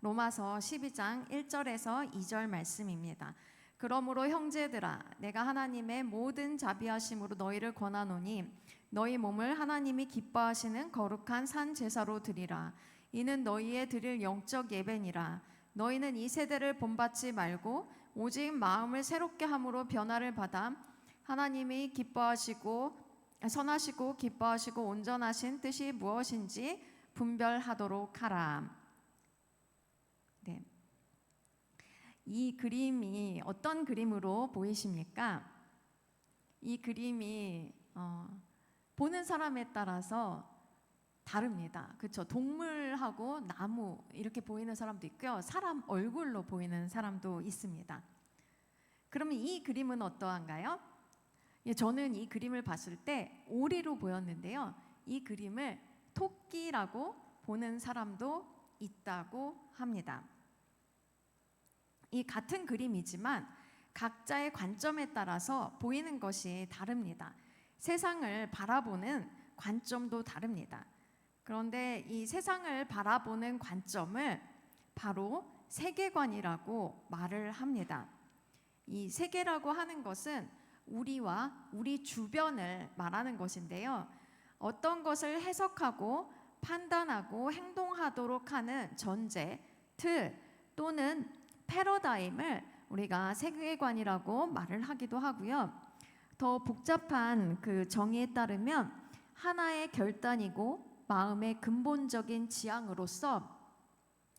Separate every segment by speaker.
Speaker 1: 로마서 12장 1절에서 2절 말씀입니다. 그러므로 형제들아, 내가 하나님의 모든 자비하심으로 너희를 권하노니 너희 몸을 하나님이 기뻐하시는 거룩한 산 제사로 드리라. 이는 너희의 드릴 영적 예배니라. 너희는 이 세대를 본받지 말고 오직 마음을 새롭게 함으로 변화를 받아 하나님이 기뻐하시고 선하시고 기뻐하시고 온전하신 뜻이 무엇인지 분별하도록 하라. 네. 이 그림이 어떤 그림으로 보이십니까? 이 그림이 보는 사람에 따라서 다릅니다. 그렇죠? 동물하고 나무 이렇게 보이는 사람도 있고요. 사람 얼굴로 보이는 사람도 있습니다. 그러면 이 그림은 어떠한가요? 저는 이 그림을 봤을 때 오리로 보였는데요. 이 그림을 토끼라고 보는 사람도 있다고 합니다. 이 같은 그림이지만 각자의 관점에 따라서 보이는 것이 다릅니다. 세상을 바라보는 관점도 다릅니다. 그런데 이 세상을 바라보는 관점을 바로 세계관이라고 말을 합니다. 이 세계라고 하는 것은 우리와 우리 주변을 말하는 것인데요. 어떤 것을 해석하고 판단하고 행동하도록 하는 전제, 틀 또는 패러다임을 우리가 세계관이라고 말을 하기도 하고요. 더 복잡한 그 정의에 따르면 하나의 결단이고 마음의 근본적인 지향으로서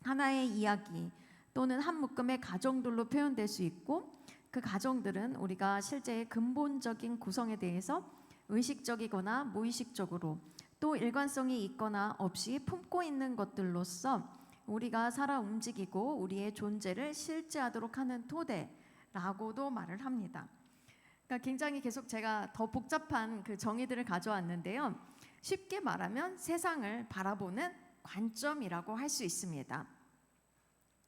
Speaker 1: 하나의 이야기 또는 한 묶음의 가정들로 표현될 수 있고, 그 가정들은 우리가 실제 근본적인 구성에 대해서 의식적이거나 무의식적으로 또 일관성이 있거나 없이 품고 있는 것들로서 우리가 살아 움직이고 우리의 존재를 실제하도록 하는 토대라고도 말을 합니다. 그러니까 굉장히 계속 제가 더 복잡한 그 정의들을 가져왔는데요. 쉽게 말하면 세상을 바라보는 관점이라고 할 수 있습니다.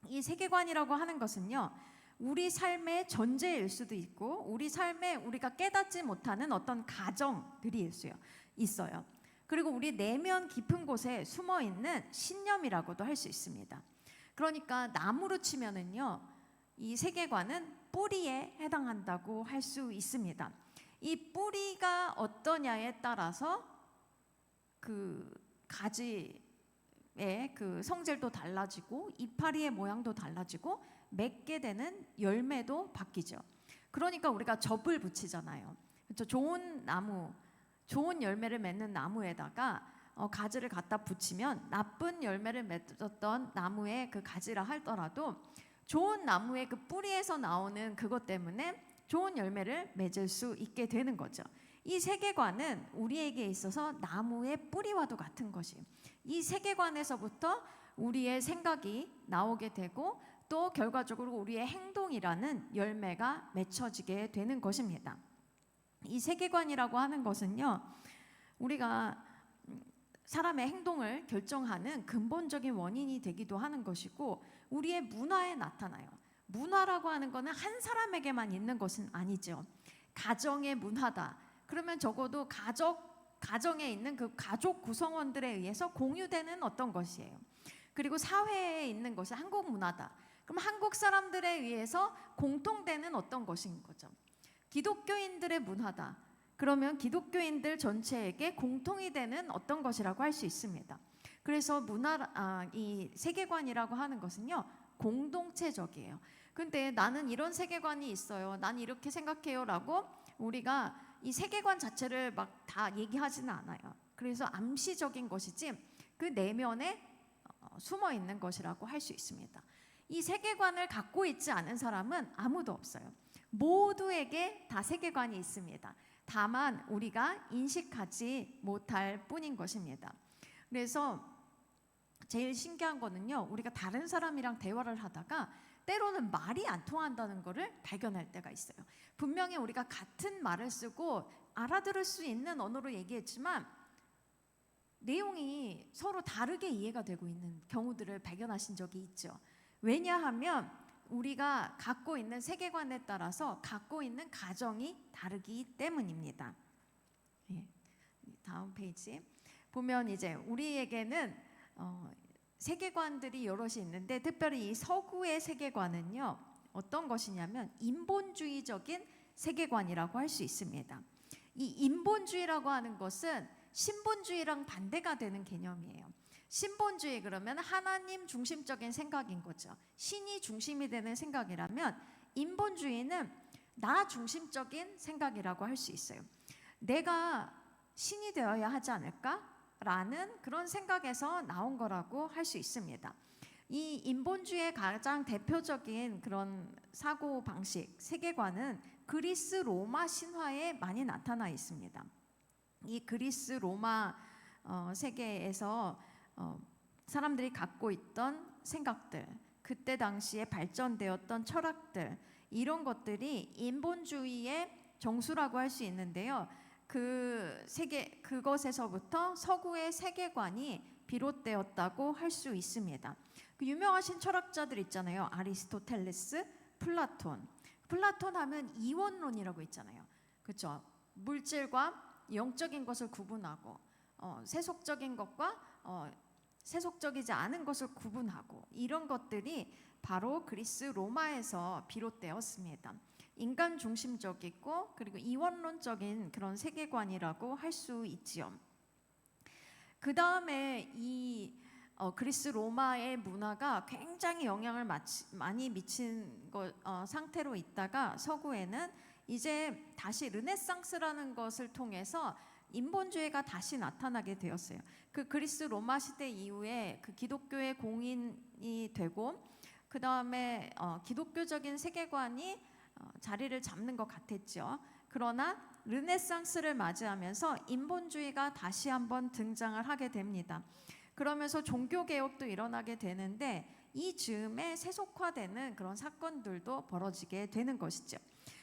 Speaker 1: 이 세계관이라고 하는 것은요, 우리 삶의 전제일 수도 있고 우리 삶에 우리가 깨닫지 못하는 어떤 가정들이 있어요. 그리고 우리 내면 깊은 곳에 숨어있는 신념이라고도 할 수 있습니다. 그러니까 나무로 치면은요, 이 세계관은 뿌리에 해당한다고 할 수 있습니다. 이 뿌리가 어떠냐에 따라서 그 가지의 그 성질도 달라지고 이파리의 모양도 달라지고 맺게 되는 열매도 바뀌죠. 그러니까 우리가 접을 붙이잖아요. 그렇죠? 좋은 나무, 좋은 열매를 맺는 나무에다가 가지를 갖다 붙이면 나쁜 열매를 맺었던 나무의 그 가지라 하더라도 좋은 나무의 그 뿌리에서 나오는 그것 때문에 좋은 열매를 맺을 수 있게 되는 거죠. 이 세계관은 우리에게 있어서 나무의 뿌리와도 같은 것이에요. 이 세계관에서부터 우리의 생각이 나오게 되고 또 결과적으로 우리의 행동이라는 열매가 맺혀지게 되는 것입니다. 이 세계관이라고 하는 것은요, 우리가 사람의 행동을 결정하는 근본적인 원인이 되기도 하는 것이고 우리의 문화에 나타나요. 문화라고 하는 것은 한 사람에게만 있는 것은 아니죠. 가정의 문화다. 그러면 적어도 가정에 있는 그 가족 구성원들에 의해서 공유되는 어떤 것이에요. 그리고 사회에 있는 것이 한국 문화다. 그럼 한국 사람들에 의해서 공통되는 어떤 것인 거죠. 기독교인들의 문화다. 그러면 기독교인들 전체에게 공통이 되는 어떤 것이라고 할 수 있습니다. 그래서 이 세계관이라고 하는 것은요, 공동체적이에요. 근데 나는 이런 세계관이 있어요. 난 이렇게 생각해요. 라고 우리가 이 세계관 자체를 막 다 얘기하지는 않아요. 그래서 암시적인 것이지 그 내면에 숨어 있는 것이라고 할 수 있습니다. 이 세계관을 갖고 있지 않은 사람은 아무도 없어요. 모두에게 다 세계관이 있습니다. 다만 우리가 인식하지 못할 뿐인 것입니다. 그래서 제일 신기한 거는요, 우리가 다른 사람이랑 대화를 하다가 때로는 말이 안 통한다는 것을 발견할 때가 있어요. 분명히 우리가 같은 말을 쓰고 알아들을 수 있는 언어로 얘기했지만 내용이 서로 다르게 이해가 되고 있는 경우들을 발견하신 적이 있죠. 왜냐하면 우리가 갖고 있는 세계관에 따라서 갖고 있는 가정이 다르기 때문입니다. 다음 페이지 보면 이제 우리에게는 세계관들이 여럿이 있는데 특별히 이 서구의 세계관은요 어떤 것이냐면 인본주의적인 세계관이라고 할 수 있습니다. 이 인본주의라고 하는 것은 신본주의랑 반대가 되는 개념이에요. 신본주의 그러면 하나님 중심적인 생각인 거죠. 신이 중심이 되는 생각이라면 인본주의는 나 중심적인 생각이라고 할 수 있어요. 내가 신이 되어야 하지 않을까라는 그런 생각에서 나온 거라고 할 수 있습니다. 이 인본주의의 가장 대표적인 그런 사고 방식, 세계관은 그리스 로마 신화에 많이 나타나 있습니다. 이 그리스 로마 세계에서 사람들이 갖고 있던 생각들, 그때 당시에 발전되었던 철학들, 이런 것들이 인본주의의 정수라고 할 수 있는데요. 그것에서부터 서구의 세계관이 비롯되었다고 할 수 있습니다. 그 유명하신 철학자들 있잖아요. 아리스토텔레스, 플라톤. 플라톤 하면 이원론이라고 있잖아요. 그렇죠? 물질과 영적인 것을 구분하고 세속적인 것과 세속적이지 않은 것을 구분하고 이런 것들이 바로 그리스 로마에서 비롯되었습니다. 인간 중심적이고 그리고 이원론적인 그런 세계관이라고 할 수 있지요. 그 다음에 이 그리스 로마의 문화가 굉장히 영향을 많이 미친 상태로 있다가 서구에는 이제 다시 르네상스라는 것을 통해서 인본주의가 다시 나타나게 되었어요. 그 그리스 로마 시대 이후에 그 기독교의 공인이 되고 그 다음에 기독교적인 세계관이 자리를 잡는 것 같았죠. 그러나 르네상스를 맞이하면서 인본주의가 다시 한번 등장을 하게 됩니다. 그러면서 종교개혁도 일어나게 되는데 이 즈음에 세속화되는 그런 사건들도 벌어지게 되는 것이죠.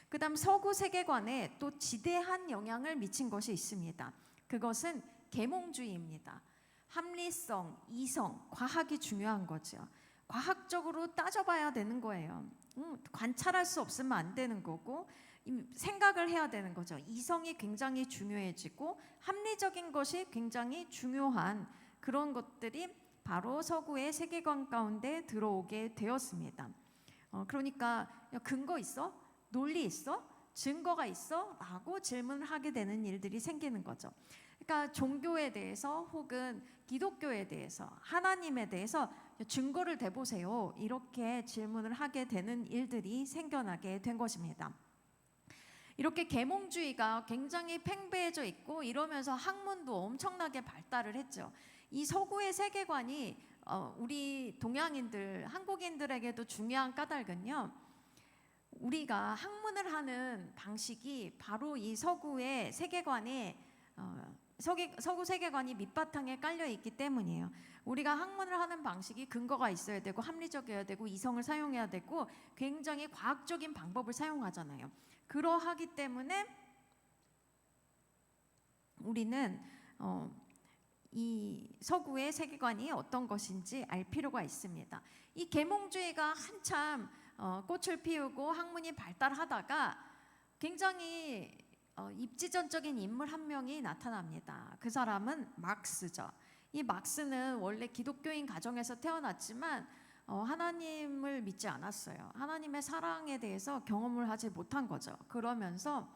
Speaker 1: 그 다음 서구 세계관에 또 지대한 영향을 미친 것이 있습니다. 그것은 계몽주의입니다. 합리성, 이성, 과학이 중요한 거죠. 과학적으로 따져봐야 되는 거예요. 관찰할 수 없으면 안 되는 거고 생각을 해야 되는 거죠. 이성이 굉장히 중요해지고 합리적인 것이 굉장히 중요한 그런 것들이 바로 서구의 세계관 가운데 들어오게 되었습니다. 그러니까 근거 있어? 논리 있어? 증거가 있어? 라고 질문을 하게 되는 일들이 생기는 거죠. 그러니까 종교에 대해서 혹은 기독교에 대해서 하나님에 대해서 증거를 대보세요. 이렇게 질문을 하게 되는 일들이 생겨나게 된 것입니다. 이렇게 계몽주의가 굉장히 팽배해져 있고 이러면서 학문도 엄청나게 발달을 했죠. 이 서구의 세계관이 우리 동양인들, 한국인들에게도 중요한 까닭은요. 우리가 학문을 하는 방식이 바로 이 서구의 세계관에 서구 세계관이 밑바탕에 깔려 있기 때문이에요. 우리가 학문을 하는 방식이 근거가 있어야 되고 합리적이어야 되고 이성을 사용해야 되고 굉장히 과학적인 방법을 사용하잖아요. 그러하기 때문에 우리는 이 서구의 세계관이 어떤 것인지 알 필요가 있습니다. 이 계몽주의가 한참 꽃을 피우고 학문이 발달하다가 굉장히 입지전적인 인물 한 명이 나타납니다. 그 사람은 막스죠. 이 막스는 원래 기독교인 가정에서 태어났지만 하나님을 믿지 않았어요. 하나님의 사랑에 대해서 경험을 하지 못한 거죠. 그러면서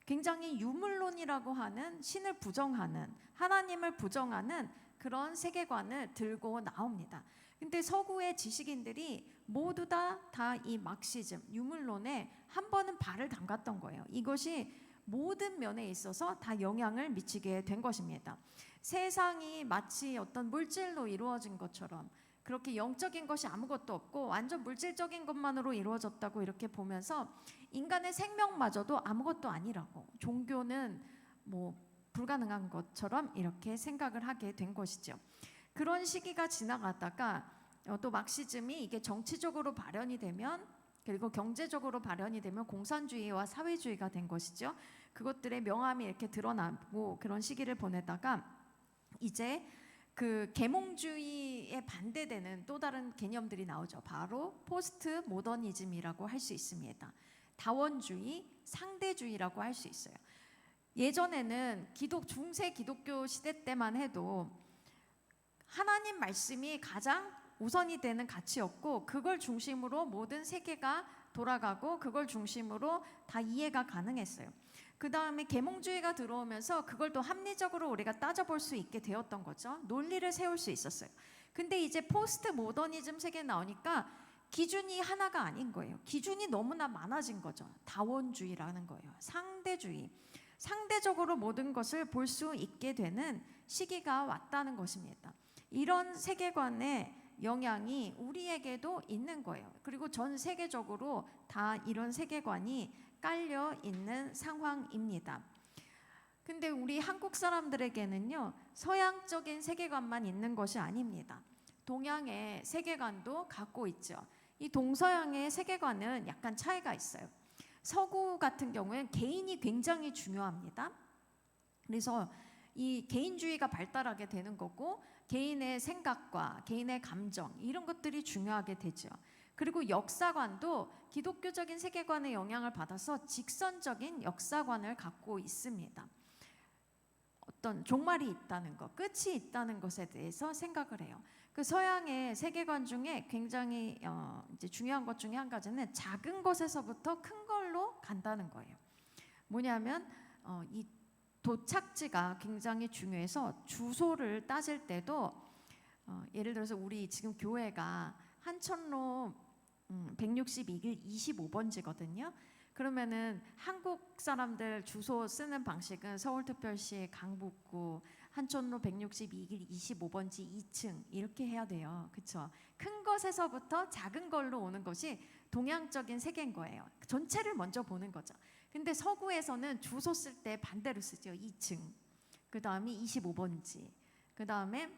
Speaker 1: 굉장히 유물론이라고 하는 신을 부정하는 하나님을 부정하는 그런 세계관을 들고 나옵니다. 근데 서구의 지식인들이 모두 다 이 막시즘, 유물론에 한 번은 발을 담갔던 거예요. 이것이 모든 면에 있어서 다 영향을 미치게 된 것입니다. 세상이 마치 어떤 물질로 이루어진 것처럼 그렇게 영적인 것이 아무것도 없고 완전 물질적인 것만으로 이루어졌다고 이렇게 보면서 인간의 생명마저도 아무것도 아니라고 종교는 뭐 불가능한 것처럼 이렇게 생각을 하게 된 것이죠. 그런 시기가 지나가다가 또 막시즘이 이게 정치적으로 발현이 되면 그리고 경제적으로 발현이 되면 공산주의와 사회주의가 된 것이죠. 그것들의 명암이 이렇게 드러나고 그런 시기를 보내다가 이제 그 계몽주의에 반대되는 또 다른 개념들이 나오죠. 바로 포스트 모더니즘이라고 할 수 있습니다. 다원주의, 상대주의라고 할 수 있어요. 예전에는 중세 기독교 시대 때만 해도 하나님 말씀이 가장 우선이 되는 가치였고 그걸 중심으로 모든 세계가 돌아가고 그걸 중심으로 다 이해가 가능했어요. 그 다음에 계몽주의가 들어오면서 그걸 또 합리적으로 우리가 따져볼 수 있게 되었던 거죠. 논리를 세울 수 있었어요. 근데 이제 포스트 모더니즘 세계에 나오니까 기준이 하나가 아닌 거예요. 기준이 너무나 많아진 거죠. 다원주의라는 거예요. 상대주의. 상대적으로 모든 것을 볼 수 있게 되는 시기가 왔다는 것입니다. 이런 세계관의 영향이 우리에게도 있는 거예요. 그리고 전 세계적으로 다 이런 세계관이 깔려 있는 상황입니다. 근데 우리 한국 사람들에게는요, 서양적인 세계관만 있는 것이 아닙니다. 동양의 세계관도 갖고 있죠. 이 동서양의 세계관은 약간 차이가 있어요. 서구 같은 경우엔 개인이 굉장히 중요합니다. 그래서 이 개인주의가 발달하게 되는 거고 개인의 생각과 개인의 감정 이런 것들이 중요하게 되죠. 그리고 역사관도 기독교적인 세계관의 영향을 받아서 직선적인 역사관을 갖고 있습니다. 어떤 종말이 있다는 것, 끝이 있다는 것에 대해서 생각을 해요. 그 서양의 세계관 중에 굉장히 이제 중요한 것 중에 한 가지는 작은 것에서부터 큰 걸로 간다는 거예요. 뭐냐면 이 도착지가 굉장히 중요해서 주소를 따질 때도 예를 들어서 우리 지금 교회가 한천로 162길 25번지거든요. 그러면은 한국 사람들 주소 쓰는 방식은 서울특별시 강북구 한천로 162길 25번지 2층 이렇게 해야 돼요. 그렇죠? 큰 것에서부터 작은 걸로 오는 것이 동양적인 세계인 거예요. 전체를 먼저 보는 거죠. 근데 서구에서는 주소 쓸 때 반대로 쓰죠. 2층. 그다음에 25번지. 그다음에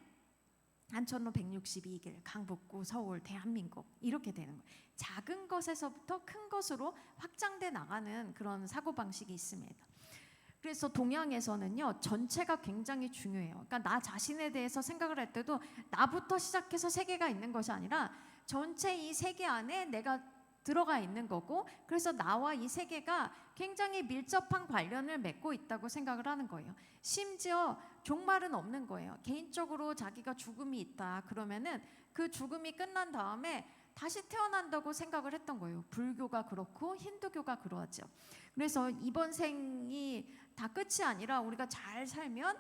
Speaker 1: 한천로 162길, 강북구, 서울, 대한민국 이렇게 되는 거예요. 작은 것에서부터 큰 것으로 확장돼 나가는 그런 사고방식이 있습니다. 그래서 동양에서는요, 전체가 굉장히 중요해요. 그러니까 나 자신에 대해서 생각을 할 때도 나부터 시작해서 세계가 있는 것이 아니라 전체 이 세계 안에 내가 들어가 있는 거고, 그래서 나와 이 세계가 굉장히 밀접한 관련을 맺고 있다고 생각을 하는 거예요. 심지어 종말은 없는 거예요. 개인적으로 자기가 죽음이 있다 그러면은 그 죽음이 끝난 다음에 다시 태어난다고 생각을 했던 거예요. 불교가 그렇고 힌두교가 그러하죠. 그래서 이번 생이 다 끝이 아니라 우리가 잘 살면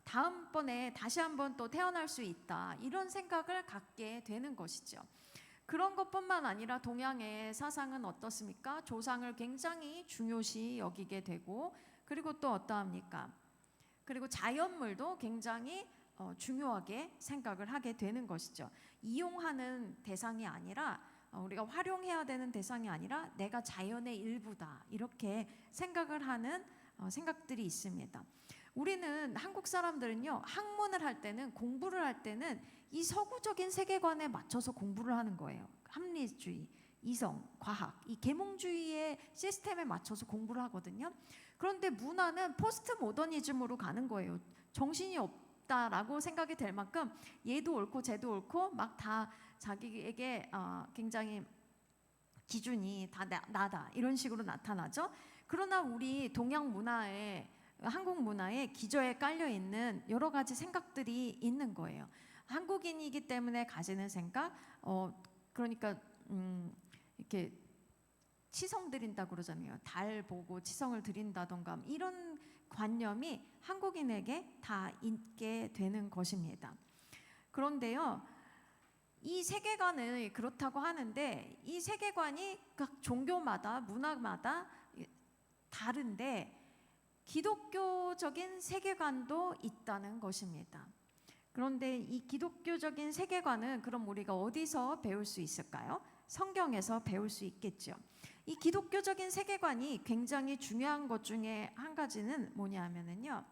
Speaker 1: 다음번에 다시 한번 또 태어날 수 있다, 이런 생각을 갖게 되는 것이죠. 그런 것뿐만 아니라 동양의 사상은 어떻습니까? 조상을 굉장히 중요시 여기게 되고, 그리고 또 어떠합니까? 그리고 자연물도 굉장히 중요하게 생각을 하게 되는 것이죠. 이용하는 대상이 아니라 우리가 활용해야 되는 대상이 아니라 내가 자연의 일부다, 이렇게 생각을 하는 생각들이 있습니다. 우리는 한국 사람들은요, 학문을 할 때는, 공부를 할 때는 이 서구적인 세계관에 맞춰서 공부를 하는 거예요. 합리주의, 이성, 과학, 이 계몽주의의 시스템에 맞춰서 공부를 하거든요. 그런데 문화는 포스트 모더니즘으로 가는 거예요. 정신이 없다라고 생각이 될 만큼 얘도 옳고 쟤도 옳고 막 다 자기에게 굉장히 기준이 다 나다, 이런 식으로 나타나죠. 그러나 우리 동양 문화에, 한국 문화에 기저에 깔려 있는 여러 가지 생각들이 있는 거예요. 한국인이기 때문에 가지는 생각, 그러니까 이렇게 치성 드린다 그러잖아요. 달 보고 치성을 드린다던가 이런 관념이 한국인에게 다 있게 되는 것입니다. 그런데요, 이 세계관을 그렇다고 하는데 이 세계관이 각 종교마다 문화마다 다른데 기독교적인 세계관도 있다는 것입니다. 그런데 이 기독교적인 세계관은 그럼 우리가 어디서 배울 수 있을까요? 성경에서 배울 수 있겠죠. 이 기독교적인 세계관이 굉장히 중요한 것 중에 한 가지는 뭐냐면은요,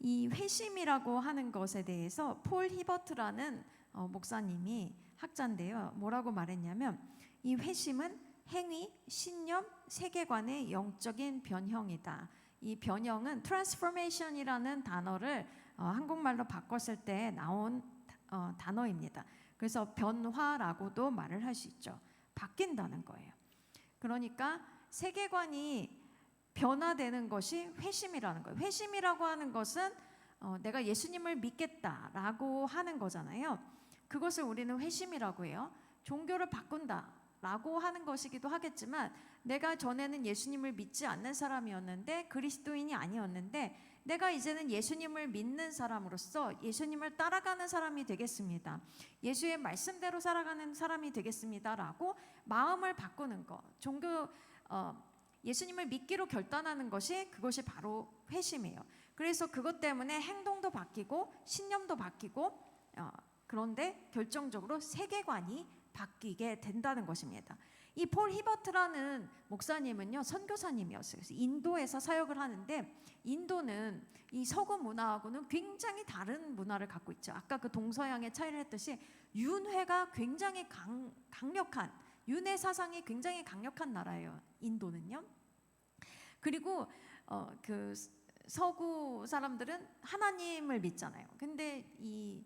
Speaker 1: 이 회심이라고 하는 것에 대해서 폴 히버트라는 목사님이, 학자인데요, 뭐라고 말했냐면 이 회심은 행위, 신념, 세계관의 영적인 변형이다. 이 변형은 transformation이라는 단어를 한국말로 바꿨을 때 나온 단어입니다. 그래서 변화라고도 말을 할 수 있죠. 바뀐다는 거예요. 그러니까 세계관이 변화되는 것이 회심이라는 거예요. 회심이라고 하는 것은 내가 예수님을 믿겠다라고 하는 거잖아요. 그것을 우리는 회심이라고 해요. 종교를 바꾼다라고 하는 것이기도 하겠지만, 내가 전에는 예수님을 믿지 않는 사람이었는데, 그리스도인이 아니었는데, 내가 이제는 예수님을 믿는 사람으로서 예수님을 따라가는 사람이 되겠습니다. 예수의 말씀대로 살아가는 사람이 되겠습니다라고 마음을 바꾸는 것, 예수님을 믿기로 결단하는 것이, 그것이 바로 회심이에요. 그래서 그것 때문에 행동도 바뀌고 신념도 바뀌고, 그런데 결정적으로 세계관이 바뀌게 된다는 것입니다. 이 폴 히버트라는 목사님은요, 선교사님이었어요. 그래서 인도에서 사역을 하는데, 인도는 이 서구 문화하고는 굉장히 다른 문화를 갖고 있죠. 아까 그 동서양의 차이를 했듯이 윤회가 굉장히 강력한, 윤회 사상이 굉장히 강력한 나라예요, 인도는요. 그리고 그 서구 사람들은 하나님을 믿잖아요. 근데 이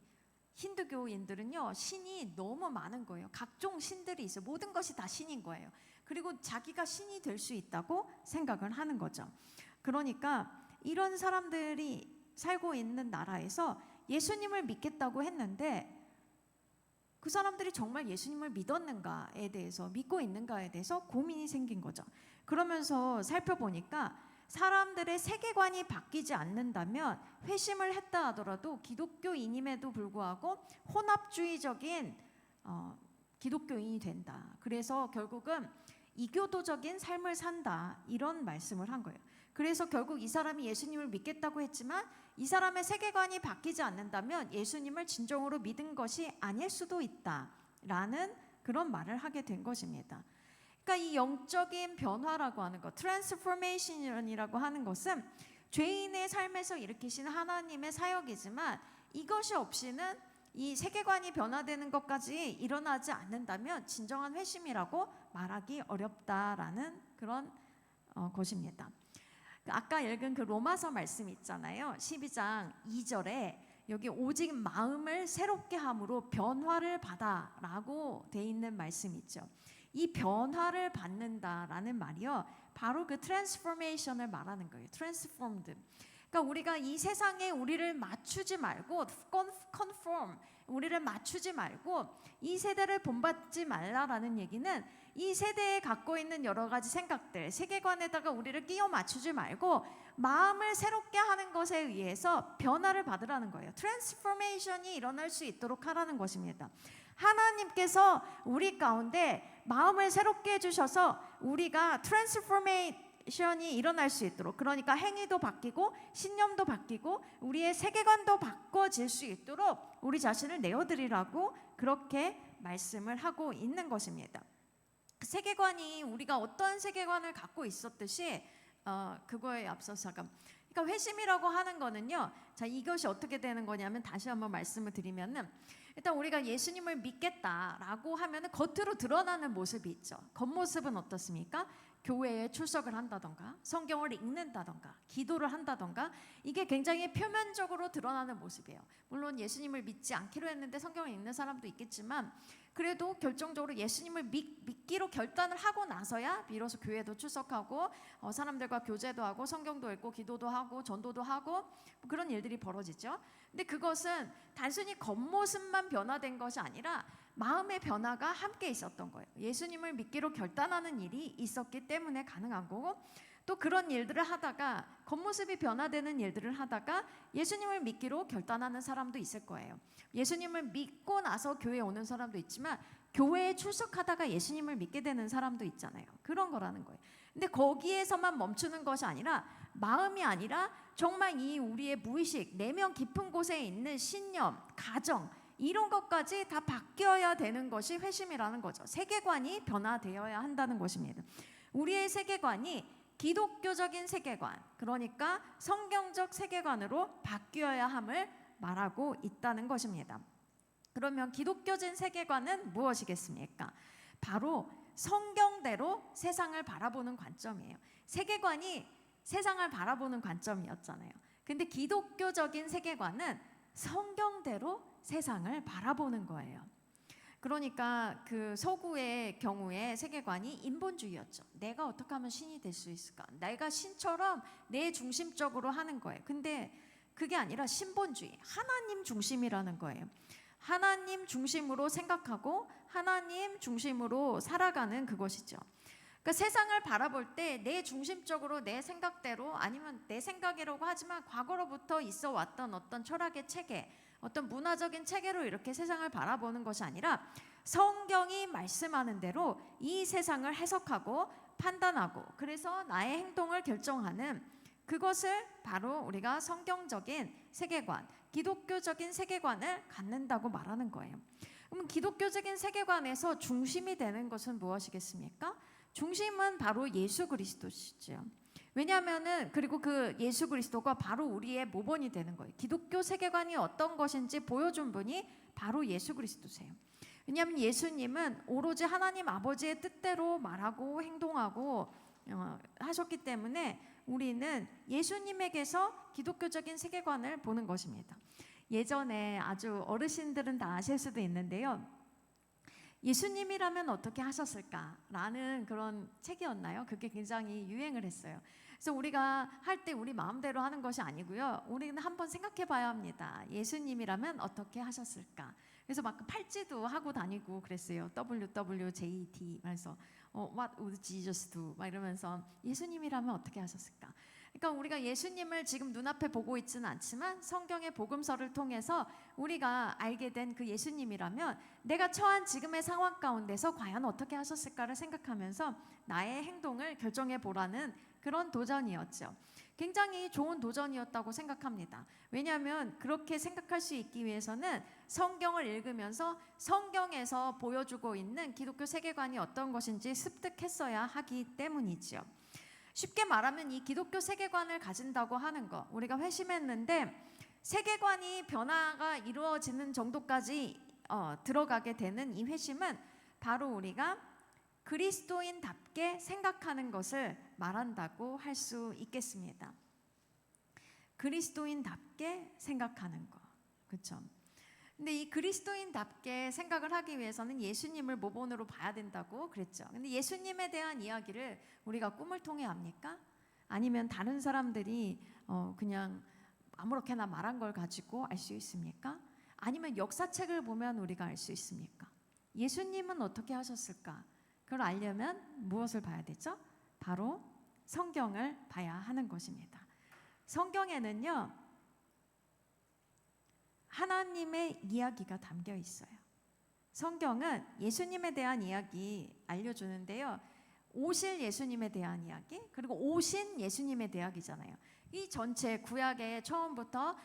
Speaker 1: 힌두교인들은요, 신이 너무 많은 거예요. 각종 신들이 있어요. 모든 것이 다 신인 거예요. 그리고 자기가 신이 될 수 있다고 생각을 하는 거죠. 그러니까 이런 사람들이 살고 있는 나라에서 예수님을 믿겠다고 했는데, 그 사람들이 정말 예수님을 믿었는가에 대해서, 믿고 있는가에 대해서 고민이 생긴 거죠. 그러면서 살펴보니까 사람들의 세계관이 바뀌지 않는다면, 회심을 했다 하더라도 기독교인임에도 불구하고 혼합주의적인 기독교인이 된다. 그래서 결국은 이교도적인 삶을 산다, 이런 말씀을 한 거예요. 그래서 결국 이 사람이 예수님을 믿겠다고 했지만 이 사람의 세계관이 바뀌지 않는다면 예수님을 진정으로 믿은 것이 아닐 수도 있다라는 그런 말을 하게 된 것입니다. 그러니까 이 영적인 변화라고 하는 것, 트랜스포메이션이라고 하는 것은 죄인의 삶에서 일으키시는 하나님의 사역이지만, 이것이 없이는 이 세계관이 변화되는 것까지 일어나지 않는다면 진정한 회심이라고 말하기 어렵다라는 그런 것입니다. 아까 읽은 그 로마서 말씀 있잖아요. 12장 2절에 여기 오직 마음을 새롭게 함으로 변화를 받아라고 돼 있는 말씀 있죠. 이 변화를 받는다라는 말이요, 바로 그 트랜스포메이션을 말하는 거예요. 트랜스포임드. 그러니까 우리가 이 세상에 우리를 맞추지 말고, conform, 우리를 맞추지 말고 이 세대를 본받지 말라라는 얘기는, 이 세대에 갖고 있는 여러 가지 생각들, 세계관에다가 우리를 끼워 맞추지 말고 마음을 새롭게 하는 것에 의해서 변화를 받으라는 거예요. 트랜스포메이션이 일어날 수 있도록 하라는 것입니다. 하나님께서 우리 가운데 마음을 새롭게 해주셔서 우리가 트랜스포메이션이 일어날 수 있도록, 그러니까 행위도 바뀌고 신념도 바뀌고 우리의 세계관도 바꿔질 수 있도록 우리 자신을 내어드리라고 그렇게 말씀을 하고 있는 것입니다. 세계관이, 우리가 어떤 세계관을 갖고 있었듯이 그거에 앞서서, 그러니까 회심이라고 하는 거는요, 자, 이것이 어떻게 되는 거냐면, 다시 한번 말씀을 드리면은, 일단 우리가 예수님을 믿겠다라고 하면은 겉으로 드러나는 모습이 있죠. 겉모습은 어떻습니까? 교회에 출석을 한다던가, 성경을 읽는다던가, 기도를 한다던가, 이게 굉장히 표면적으로 드러나는 모습이에요. 물론 예수님을 믿지 않기로 했는데 성경을 읽는 사람도 있겠지만, 그래도 결정적으로 예수님을 믿기로 결단을 하고 나서야 비로소 교회도 출석하고 사람들과 교제도 하고 성경도 읽고 기도도 하고 전도도 하고 그런 일들이 벌어지죠. 근데 그것은 단순히 겉모습만 변화된 것이 아니라 마음의 변화가 함께 있었던 거예요. 예수님을 믿기로 결단하는 일이 있었기 때문에 가능한 거고, 또 그런 일들을 하다가, 겉모습이 변화되는 일들을 하다가 예수님을 믿기로 결단하는 사람도 있을 거예요. 예수님을 믿고 나서 교회에 오는 사람도 있지만 교회에 출석하다가 예수님을 믿게 되는 사람도 있잖아요. 그런 거라는 거예요. 근데 거기에서만 멈추는 것이 아니라, 마음이 아니라 정말 이 우리의 무의식, 내면 깊은 곳에 있는 신념, 가정, 이런 것까지 다 바뀌어야 되는 것이 회심이라는 거죠. 세계관이 변화되어야 한다는 것입니다. 우리의 세계관이 기독교적인 세계관, 그러니까 성경적 세계관으로 바뀌어야 함을 말하고 있다는 것입니다. 그러면 기독교적인 세계관은 무엇이겠습니까? 바로 성경대로 세상을 바라보는 관점이에요. 세계관이 세상을 바라보는 관점이었잖아요. 근데 기독교적인 세계관은 성경대로 세상을 바라보는 거예요. 그러니까 그 서구의 경우에 세계관이 인본주의였죠. 내가 어떻게 하면 신이 될 수 있을까? 내가 신처럼 내 중심적으로 하는 거예요. 근데 그게 아니라 신본주의, 하나님 중심이라는 거예요. 하나님 중심으로 생각하고 하나님 중심으로 살아가는 그것이죠. 그러니까 세상을 바라볼 때 내 중심적으로 내 생각대로, 아니면 내 생각이라고 하지만 과거로부터 있어 왔던 어떤 철학의 체계, 어떤 문화적인 체계로 이렇게 세상을 바라보는 것이 아니라 성경이 말씀하는 대로 이 세상을 해석하고 판단하고, 그래서 나의 행동을 결정하는 그것을 바로 우리가 성경적인 세계관, 기독교적인 세계관을 갖는다고 말하는 거예요. 그럼 기독교적인 세계관에서 중심이 되는 것은 무엇이겠습니까? 중심은 바로 예수 그리스도시죠. 왜냐하면은, 그리고 그 예수 그리스도가 바로 우리의 모본이 되는 거예요. 기독교 세계관이 어떤 것인지 보여준 분이 바로 예수 그리스도세요. 왜냐하면 예수님은 오로지 하나님 아버지의 뜻대로 말하고 행동하고 하셨기 때문에 우리는 예수님에게서 기독교적인 세계관을 보는 것입니다. 예전에 아주 어르신들은 다 아실 수도 있는데요, 예수님이라면 어떻게 하셨을까라는 그런 책이었나요? 그게 굉장히 유행을 했어요. 그래서 우리가 할 때 우리 마음대로 하는 것이 아니고요, 우리는 한번 생각해 봐야 합니다. 예수님이라면 어떻게 하셨을까? 그래서 막 팔찌도 하고 다니고 그랬어요. WWJD 말해서 What would Jesus do? 막 이러면서 예수님이라면 어떻게 하셨을까? 그러니까 우리가 예수님을 지금 눈앞에 보고 있지는 않지만 성경의 복음서를 통해서 우리가 알게 된 그 예수님이라면 내가 처한 지금의 상황 가운데서 과연 어떻게 하셨을까를 생각하면서 나의 행동을 결정해 보라는 그런 도전이었죠. 굉장히 좋은 도전이었다고 생각합니다. 왜냐하면 그렇게 생각할 수 있기 위해서는 성경을 읽으면서 성경에서 보여주고 있는 기독교 세계관이 어떤 것인지 습득했어야 하기 때문이죠. 쉽게 말하면 이 기독교 세계관을 가진다고 하는 거, 우리가 회심했는데 세계관이 변화가 이루어지는 정도까지 들어가게 되는 이 회심은 바로 우리가 그리스도인답게 생각하는 것을 말한다고 할 수 있겠습니다. 그리스도인답게 생각하는 거, 그렇죠? 근데 이 그리스도인답게 생각을 하기 위해서는 예수님을 모본으로 봐야 된다고 그랬죠. 근데 예수님에 대한 이야기를 우리가 꿈을 통해 압니까? 아니면 다른 사람들이 그냥 아무렇게나 말한 걸 가지고 알 수 있습니까? 아니면 역사책을 보면 우리가 알 수 있습니까? 예수님은 어떻게 하셨을까? 그걸 알려면 무엇을 봐야 되죠? 바로 성경을 봐야 하는 것입니다. 성경에는요, 하나님의 이야기가 담겨 있어요. 성경은 예수님에 대한 이야기 알려주는데요, 오실 예수님에 대한 이야기, 그리고 오신 예수님에 대한 이야기잖아요. 이 전체 구약의 처음부터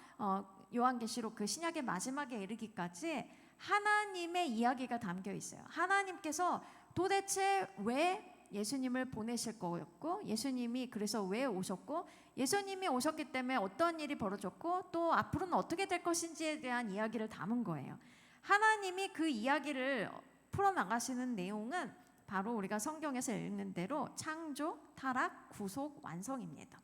Speaker 1: 요한계시록 그 신약의 마지막에 이르기까지 하나님의 이야기가 담겨 있어요. 하나님께서 도대체 왜 예수님을 보내실 거였고, 예수님이 그래서 왜 오셨고, 예수님이 오셨기 때문에 어떤 일이 벌어졌고, 또 앞으로는 어떻게 될 것인지에 대한 이야기를 담은 거예요. 하나님이 그 이야기를 풀어나가시는 내용은 바로 우리가 성경에서 읽는 대로 창조, 타락, 구속, 완성입니다.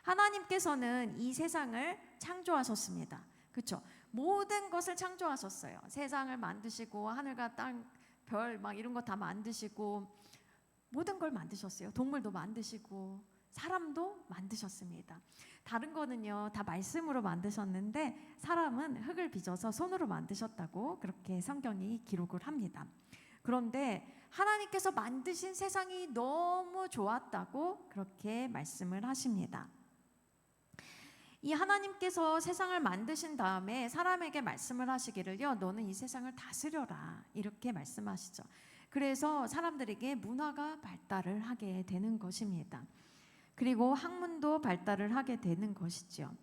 Speaker 1: 하나님께서는 이 세상을 창조하셨습니다. 그렇죠? 모든 것을 창조하셨어요. 세상을 만드시고 하늘과 땅, 별 막 이런 거 다 만드시고 모든 걸 만드셨어요. 동물도 만드시고 사람도 만드셨습니다. 다른 거는요 다 말씀으로 만드셨는데 사람은 흙을 빚어서 손으로 만드셨다고 그렇게 성경이 기록을 합니다. 그런데 하나님께서 만드신 세상이 너무 좋았다고 그렇게 말씀을 하십니다. 이 하나님께서 세상을 만드신 다음에 사람에게 말씀을 하시기를요, 너는 이 세상을 다스려라, 이렇게 말씀하시죠. 그래서 사람들에게 문화가 발달을 하게 되는 것입니다. 그리고 학문도 발달을 하게 되는 것이죠.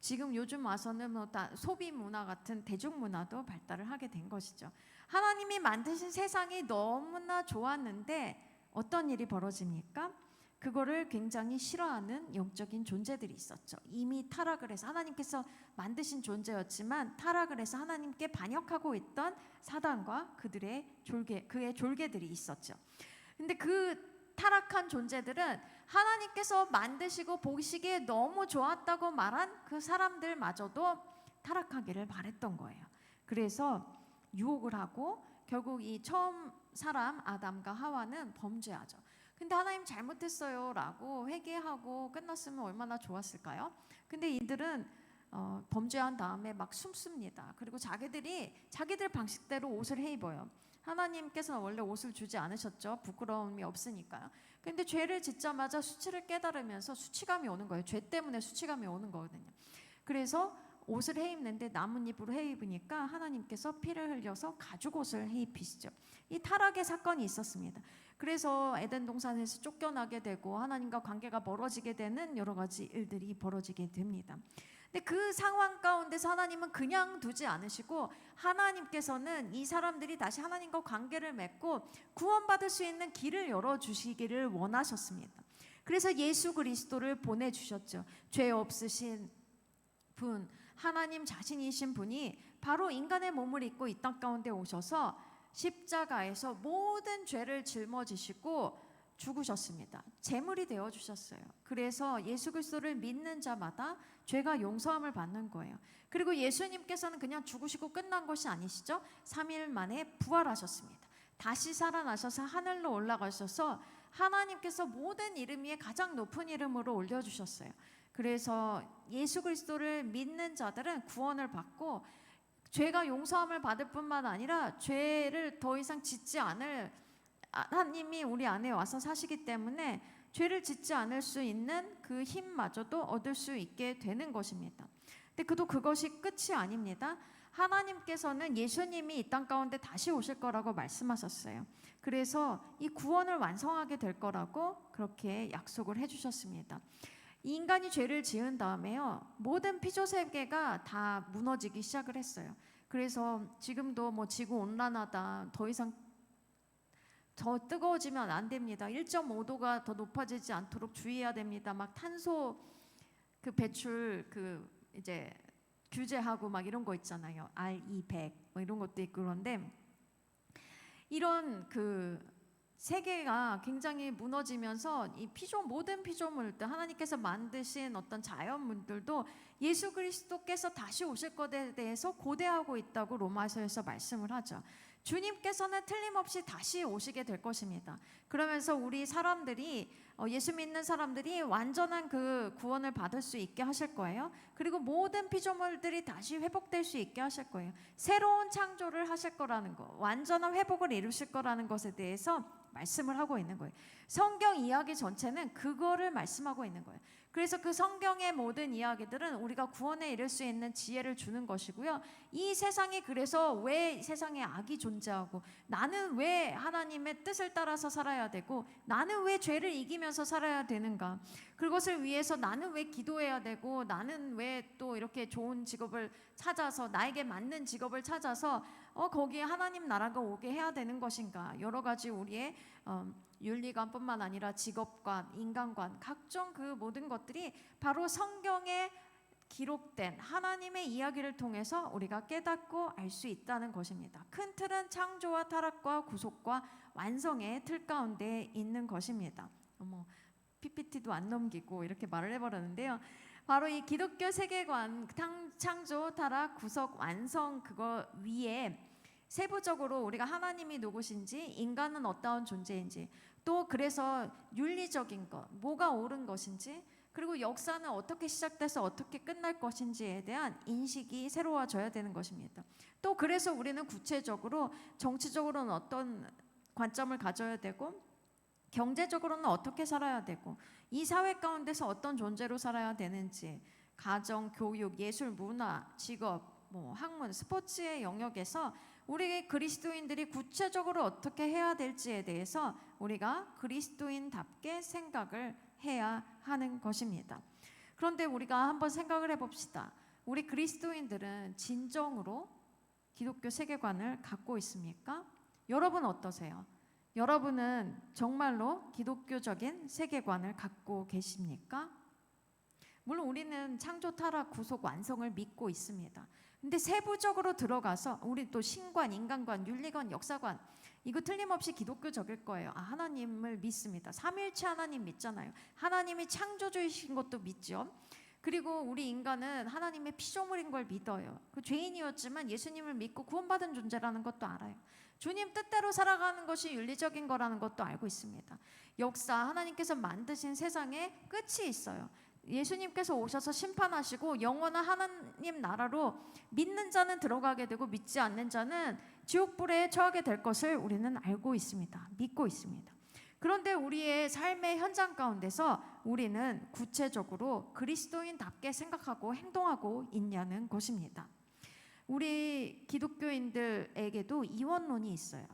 Speaker 1: 지금 요즘 와서는 뭐 소비 문화 같은 대중 문화도 발달을 하게 된 것이죠. 하나님이 만드신 세상이 너무나 좋았는데 어떤 일이 벌어집니까? 그거를 굉장히 싫어하는 영적인 존재들이 있었죠. 이미 타락을 해서 하나님께서 만드신 존재였지만 타락을 해서 하나님께 반역하고 있던 사단과 그의 졸개들이 있었죠. 근데 그 타락한 존재들은 하나님께서 만드시고 보시기에 너무 좋았다고 말한 그 사람들마저도 타락하기를 바랬던 거예요. 그래서 유혹을 하고 결국 이 처음 사람 아담과 하와는 범죄하죠. 근데 하나님 잘못했어요 라고 회개하고 끝났으면 얼마나 좋았을까요? 근데 이들은 범죄한 다음에 막 숨습니다. 그리고 자기들 방식대로 옷을 해 입어요. 하나님께서는 원래 옷을 주지 않으셨죠. 부끄러움이 없으니까요. 근데 죄를 짓자마자 수치를 깨달으면서 수치감이 오는 거예요. 죄 때문에 수치감이 오는 거거든요. 그래서 옷을 해 입는데 나뭇잎으로 해 입으니까 하나님께서 피를 흘려서 가죽옷을 해 입히시죠. 이 타락의 사건이 있었습니다. 그래서 에덴 동산에서 쫓겨나게 되고 하나님과 관계가 멀어지게 되는 여러 가지 일들이 벌어지게 됩니다. 근데 그 상황 가운데서 하나님은 그냥 두지 않으시고 하나님께서는 이 사람들이 다시 하나님과 관계를 맺고 구원받을 수 있는 길을 열어주시기를 원하셨습니다. 그래서 예수 그리스도를 보내주셨죠. 죄 없으신 분, 하나님 자신이신 분이 바로 인간의 몸을 입고 이 땅 가운데 오셔서 십자가에서 모든 죄를 짊어지시고 죽으셨습니다. 제물이 되어 주셨어요. 그래서 예수 그리스도를 믿는 자마다 죄가 용서함을 받는 거예요. 그리고 예수님께서는 그냥 죽으시고 끝난 것이 아니시죠. 3일 만에 부활하셨습니다. 다시 살아나셔서 하늘로 올라가셔서 하나님께서 모든 이름 위에 가장 높은 이름으로 올려주셨어요. 그래서 예수 그리스도를 믿는 자들은 구원을 받고 죄가 용서함을 받을 뿐만 아니라 죄를 더 이상 짓지 않을 하나님이 우리 안에 와서 사시기 때문에 죄를 짓지 않을 수 있는 그 힘마저도 얻을 수 있게 되는 것입니다. 근데 그것이 끝이 아닙니다. 하나님께서는 예수님이 이 땅 가운데 다시 오실 거라고 말씀하셨어요. 그래서 이 구원을 완성하게 될 거라고 그렇게 약속을 해주셨습니다. 이 인간이 죄를 지은 다음에요, 모든 피조 세계가 다 무너지기 시작을 했어요. 그래서 지금도 뭐 지구 온난화다, 더 이상 더 뜨거워지면 안 됩니다. 1.5도가 더 높아지지 않도록 주의해야 됩니다. 막 탄소 그 배출 그 이제 규제하고 막 이런 거 있잖아요. RE100 뭐 이런 것도 있고. 그런데 이런 그 세계가 굉장히 무너지면서 이 모든 피조물들, 하나님께서 만드신 어떤 자연물들도 예수 그리스도께서 다시 오실 것에 대해서 고대하고 있다고 로마서에서 말씀을 하죠. 주님께서는 틀림없이 다시 오시게 될 것입니다. 그러면서 우리 사람들이 예수 믿는 사람들이 완전한 그 구원을 받을 수 있게 하실 거예요. 그리고 모든 피조물들이 다시 회복될 수 있게 하실 거예요. 새로운 창조를 하실 거라는 거, 완전한 회복을 이루실 거라는 것에 대해서 말씀을 하고 있는 거예요. 성경 이야기 전체는 그거를 말씀하고 있는 거예요. 그래서 그 성경의 모든 이야기들은 우리가 구원에 이를 수 있는 지혜를 주는 것이고요. 이 세상이 그래서 왜 세상에 악이 존재하고, 나는 왜 하나님의 뜻을 따라서 살아야 되고, 나는 왜 죄를 이기면서 살아야 되는가, 그것을 위해서 나는 왜 기도해야 되고, 나는 왜 또 이렇게 좋은 직업을 찾아서, 나에게 맞는 직업을 찾아서 거기에 하나님 나라가 오게 해야 되는 것인가, 여러 가지 우리의 윤리관뿐만 아니라 직업관, 인간관, 각종 그 모든 것들이 바로 성경에 기록된 하나님의 이야기를 통해서 우리가 깨닫고 알 수 있다는 것입니다. 큰 틀은 창조와 타락과 구속과 완성의 틀 가운데 있는 것입니다. PPT도 안 넘기고 이렇게 말을 해버렸는데요. 바로 이 기독교 세계관, 창조, 타락, 구속, 완성, 그거 위에 세부적으로 우리가 하나님이 누구신지, 인간은 어떠한 존재인지, 또 그래서 윤리적인 것, 뭐가 옳은 것인지, 그리고 역사는 어떻게 시작돼서 어떻게 끝날 것인지에 대한 인식이 새로워져야 되는 것입니다. 또 그래서 우리는 구체적으로 정치적으로는 어떤 관점을 가져야 되고, 경제적으로는 어떻게 살아야 되고, 이 사회 가운데서 어떤 존재로 살아야 되는지, 가정, 교육, 예술, 문화, 직업, 학문, 스포츠의 영역에서 우리 그리스도인들이 구체적으로 어떻게 해야 될지에 대해서 우리가 그리스도인답게 생각을 해야 하는 것입니다. 그런데 우리가 한번 생각을 해봅시다. 우리 그리스도인들은 진정으로 기독교 세계관을 갖고 있습니까? 여러분 어떠세요? 여러분은 정말로 기독교적인 세계관을 갖고 계십니까? 물론 우리는 창조, 타락, 구속, 완성을 믿고 있습니다. 근데 세부적으로 들어가서 우리 또 신관, 인간관, 윤리관, 역사관, 이거 틀림없이 기독교적일 거예요. 하나님을 믿습니다. 삼일체 하나님 믿잖아요. 하나님이 창조주이신 것도 믿죠. 그리고 우리 인간은 하나님의 피조물인 걸 믿어요. 그 죄인이었지만 예수님을 믿고 구원받은 존재라는 것도 알아요. 주님 뜻대로 살아가는 것이 윤리적인 거라는 것도 알고 있습니다. 역사, 하나님께서 만드신 세상에 끝이 있어요. 예수님께서 오셔서 심판하시고 영원한 하나님 나라로 믿는 자는 들어가게 되고 믿지 않는 자는 지옥불에 처하게 될 것을 우리는 알고 있습니다. 믿고 있습니다. 그런데 우리의 삶의 현장 가운데서 우리는 구체적으로 그리스도인답게 생각하고 행동하고 있냐는 것입니다. 우리 기독교인들에게도 이원론이 있어요.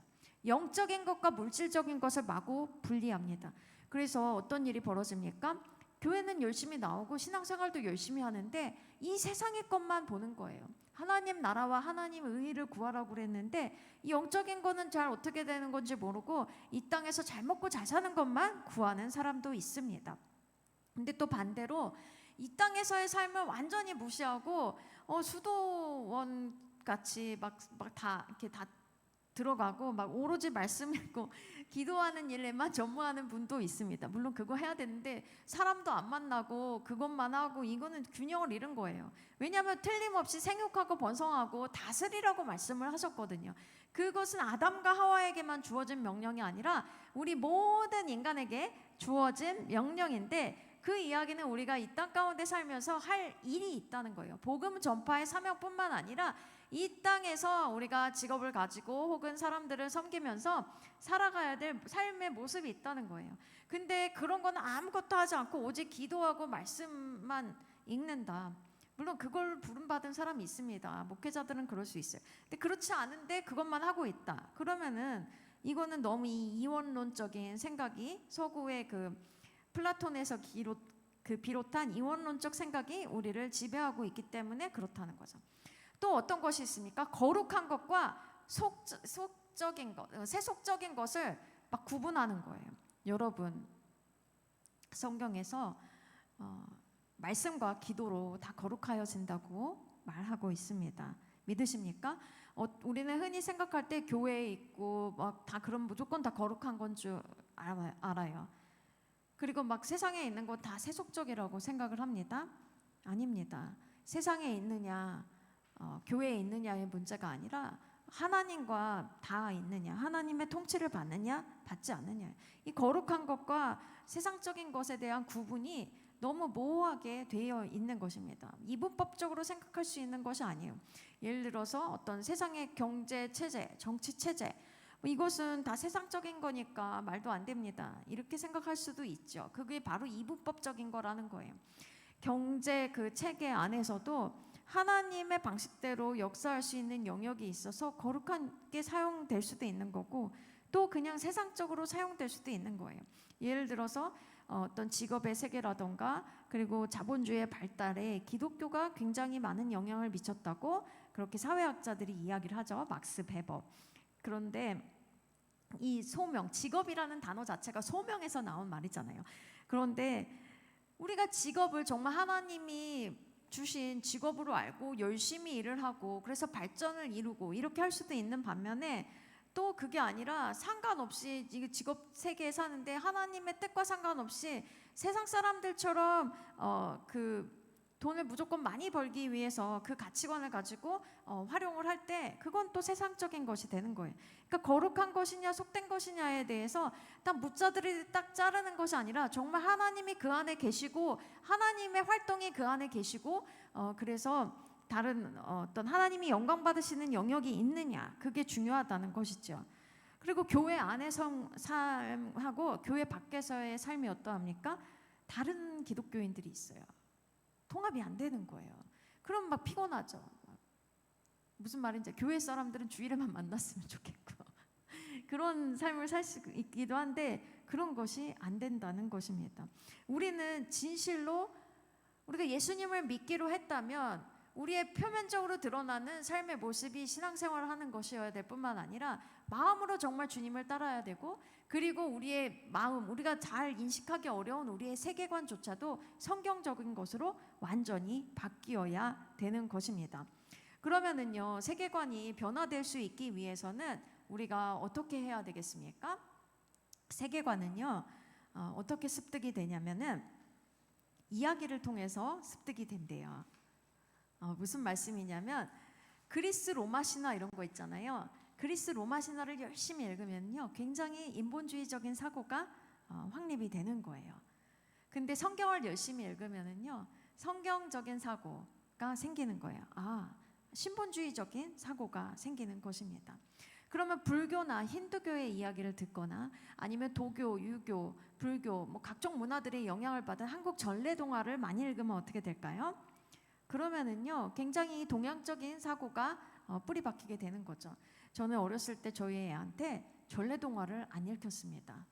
Speaker 1: 영적인 것과 물질적인 것을 마구 분리합니다. 그래서 어떤 일이 벌어집니까? 교회는 열심히 나오고 신앙생활도 열심히 하는데 이 세상의 것만 보는 거예요. 하나님 나라와 하나님 의의를 구하라고 그랬는데 이 영적인 거는 잘 어떻게 되는 건지 모르고 이 땅에서 잘 먹고 잘 사는 것만 구하는 사람도 있습니다. 근데 또 반대로 이 땅에서의 삶을 완전히 무시하고 수도원 같이 막 다 이렇게 다 들어가고 막 오로지 말씀 읽고 기도하는 일에만 전무하는 분도 있습니다. 물론 그거 해야 되는데 사람도 안 만나고 그것만 하고 이거는 균형을 잃은 거예요. 왜냐하면 틀림없이 생육하고 번성하고 다스리라고 말씀을 하셨거든요. 그것은 아담과 하와에게만 주어진 명령이 아니라 우리 모든 인간에게 주어진 명령인데 그 이야기는 우리가 이 땅 가운데 살면서 할 일이 있다는 거예요. 복음 전파의 사명뿐만 아니라 이 땅에서 우리가 직업을 가지고 혹은 사람들을 섬기면서 살아가야 될 삶의 모습이 있다는 거예요. 근데 그런 건 아무것도 하지 않고 오직 기도하고 말씀만 읽는다. 물론 그걸 부름받은 사람이 있습니다. 목회자들은 그럴 수 있어요. 근데 그렇지 않은데 그것만 하고 있다. 그러면은 이거는 너무 이원론적인 생각이 서구의 그 플라톤에서 비롯한 이원론적 생각이 우리를 지배하고 있기 때문에 그렇다는 거죠. 또 어떤 것이 있습니까? 거룩한 것과 속적인 것, 세속적인 것을 막 구분하는 거예요. 여러분, 성경에서 말씀과 기도로 다 거룩하여진다고 말하고 있습니다. 믿으십니까? 우리는 흔히 생각할 때 교회에 있고 막 다 그럼 무조건 다 거룩한 건 줄 알아요. 그리고 막 세상에 있는 건 다 세속적이라고 생각을 합니다. 아닙니다. 세상에 있느냐 교회에 있느냐의 문제가 아니라 하나님과 다 있느냐, 하나님의 통치를 받느냐, 받지 않느냐. 이 거룩한 것과 세상적인 것에 대한 구분이 너무 모호하게 되어 있는 것입니다. 이분법적으로 생각할 수 있는 것이 아니에요. 예를 들어서 어떤 세상의 경제 체제, 정치 체제, 이것은 다 세상적인 거니까 말도 안 됩니다. 이렇게 생각할 수도 있죠. 그게 바로 이분법적인 거라는 거예요. 경제 그 체계 안에서도 하나님의 방식대로 역사할 수 있는 영역이 있어서 거룩하게 사용될 수도 있는 거고 또 그냥 세상적으로 사용될 수도 있는 거예요. 예를 들어서 어떤 직업의 세계라던가 그리고 자본주의의 발달에 기독교가 굉장히 많은 영향을 미쳤다고 그렇게 사회학자들이 이야기를 하죠. 막스 베버. 그런데 이 소명, 직업이라는 단어 자체가 소명에서 나온 말이잖아요. 그런데 우리가 직업을 정말 하나님이 주신 직업으로 알고 열심히 일을 하고 그래서 발전을 이루고 이렇게 할 수도 있는 반면에 또 그게 아니라 상관없이 직업 세계에 사는데 하나님의 뜻과 상관없이 세상 사람들처럼 그 돈을 무조건 많이 벌기 위해서 그 가치관을 가지고 활용을 할 때 그건 또 세상적인 것이 되는 거예요. 그러니까 거룩한 것이냐 속된 것이냐에 대해서 딱 무자들이 딱 자르는 것이 아니라 정말 하나님이 그 안에 계시고 하나님의 활동이 그 안에 계시고 그래서 다른 어떤 하나님이 영광 받으시는 영역이 있느냐 그게 중요하다는 것이죠. 그리고 교회 안에서 삶하고 교회 밖에서의 삶이 어떠합니까? 다른 기독교인들이 있어요. 통합이 안 되는 거예요. 그럼 막 피곤하죠. 무슨 말인지 교회 사람들은 주일에만 만났으면 좋겠고 그런 삶을 살 수 있기도 한데 그런 것이 안 된다는 것입니다. 우리는 진실로 우리가 예수님을 믿기로 했다면 우리의 표면적으로 드러나는 삶의 모습이 신앙생활을 하는 것이어야 될 뿐만 아니라 마음으로 정말 주님을 따라야 되고 그리고 우리의 마음, 우리가 잘 인식하기 어려운 우리의 세계관조차도 성경적인 것으로 완전히 바뀌어야 되는 것입니다. 그러면은요, 세계관이 변화될 수 있기 위해서는 우리가 어떻게 해야 되겠습니까? 세계관은요, 어떻게 습득이 되냐면은 이야기를 통해서 습득이 된대요. 무슨 말씀이냐면 그리스 로마 신화 이런 거 있잖아요. 그리스 로마 신화를 열심히 읽으면요 굉장히 인본주의적인 사고가 확립이 되는 거예요. 근데 성경을 열심히 읽으면은요, 성경적인 사고가 생기는 거예요. 신본주의적인 사고가 생기는 것입니다. 그러면 불교나 힌두교의 이야기를 듣거나 아니면 도교, 유교, 불교, 각종 문화들의 영향을 받은 한국 전래동화를 많이 읽으면 어떻게 될까요? 그러면은요, 굉장히 동양적인 사고가 뿌리 박히게 되는 거죠. 저는 어렸을 때 저희 애한테 전래동화를 안 읽혔습니다.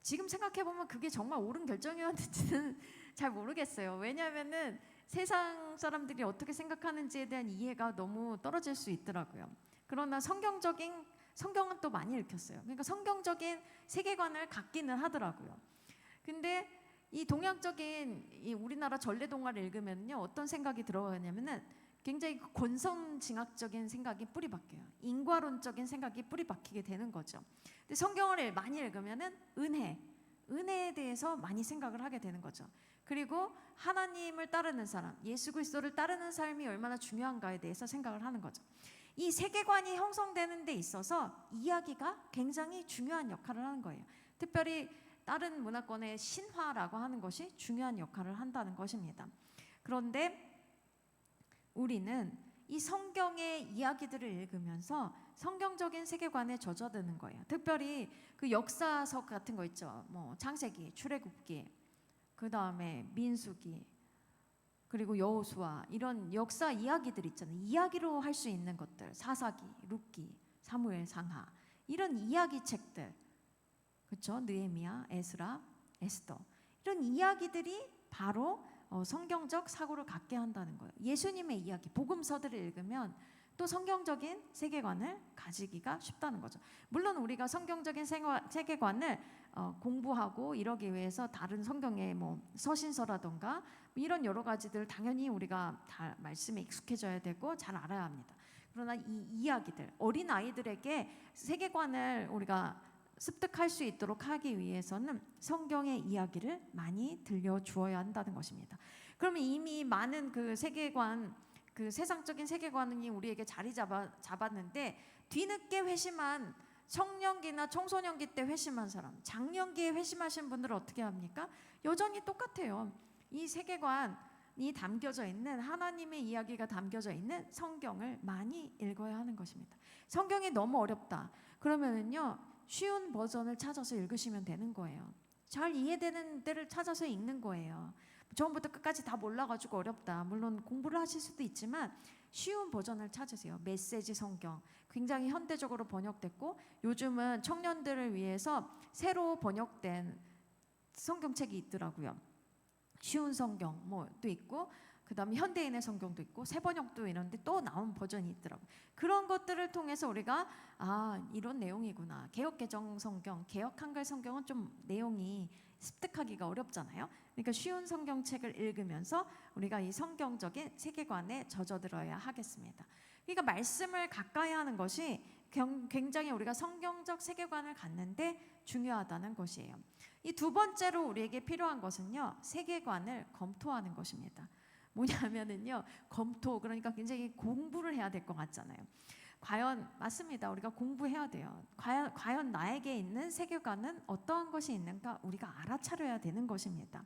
Speaker 1: 지금 생각해보면 그게 정말 옳은 결정이었는지는 잘 모르겠어요. 왜냐하면은 세상 사람들이 어떻게 생각하는지에 대한 이해가 너무 떨어질 수 있더라고요. 그러나 성경은 또 많이 읽혔어요. 그러니까 성경적인 세계관을 갖기는 하더라고요. 근데 이 동양적인 이 우리나라 전래동화를 읽으면요, 어떤 생각이 들어가냐면은 굉장히 권선징악적인 생각이 뿌리 박혀요. 인과론적인 생각이 뿌리 박히게 되는 거죠. 근데 성경을 많이 읽으면은 은혜에 대해서 많이 생각을 하게 되는 거죠. 그리고 하나님을 따르는 사람, 예수 그리스도를 따르는 삶이 얼마나 중요한가에 대해서 생각을 하는 거죠. 이 세계관이 형성되는 데 있어서 이야기가 굉장히 중요한 역할을 하는 거예요. 특별히 다른 문화권의 신화라고 하는 것이 중요한 역할을 한다는 것입니다. 그런데 우리는 이 성경의 이야기들을 읽으면서 성경적인 세계관에 젖어드는 거예요. 특별히 그 역사서 같은 거 있죠. 창세기, 출애굽기, 그 다음에 민수기, 그리고 여호수아, 이런 역사 이야기들 있잖아요. 이야기로 할 수 있는 것들, 사사기, 룻기, 사무엘, 상하, 이런 이야기 책들, 그렇죠? 느헤미야, 에스라, 에스더, 이런 이야기들이 바로 성경적 사고를 갖게 한다는 거예요. 예수님의 이야기, 복음서들을 읽으면 또 성경적인 세계관을 가지기가 쉽다는 거죠. 물론 우리가 성경적인 세계관을 공부하고 이러기 위해서 다른 성경의 서신서라던가 이런 여러 가지들 당연히 우리가 다 말씀에 익숙해져야 되고 잘 알아야 합니다. 그러나 이 이야기들, 어린 아이들에게 세계관을 우리가 습득할 수 있도록 하기 위해서는 성경의 이야기를 많이 들려주어야 한다는 것입니다. 그러면 이미 많은 그 세계관, 그 세상적인 세계관이 우리에게 자리 잡았는데 뒤늦게 회심한 청년기나 청소년기 때 회심한 사람, 장년기에 회심하신 분들은 어떻게 합니까? 여전히 똑같아요. 이 세계관이 담겨져 있는, 하나님의 이야기가 담겨져 있는 성경을 많이 읽어야 하는 것입니다. 성경이 너무 어렵다 그러면은요, 쉬운 버전을 찾아서 읽으시면 되는 거예요. 잘 이해되는 데를 찾아서 읽는 거예요. 처음부터 끝까지 다 몰라가지고 어렵다, 물론 공부를 하실 수도 있지만 쉬운 버전을 찾으세요. 메시지 성경, 굉장히 현대적으로 번역됐고 요즘은 청년들을 위해서 새로 번역된 성경책이 있더라고요. 쉬운 성경 또 있고, 그 다음에 현대인의 성경도 있고 새번역도 이런데 또 나온 버전이 있더라고요. 그런 것들을 통해서 우리가 이런 내용이구나. 개역개정 성경, 개역 한글 성경은 좀 내용이 습득하기가 어렵잖아요. 그러니까 쉬운 성경책을 읽으면서 우리가 이 성경적인 세계관에 젖어들어야 하겠습니다. 그러니까 말씀을 가까이 하는 것이 굉장히 우리가 성경적 세계관을 갖는데 중요하다는 것이에요. 이 두 번째로 우리에게 필요한 것은요, 세계관을 검토하는 것입니다. 뭐냐면은요, 검토, 그러니까 굉장히 공부를 해야 될 것 같잖아요. 과연 맞습니다. 우리가 공부해야 돼요. 과연 나에게 있는 세계관은 어떠한 것이 있는가 우리가 알아차려야 되는 것입니다.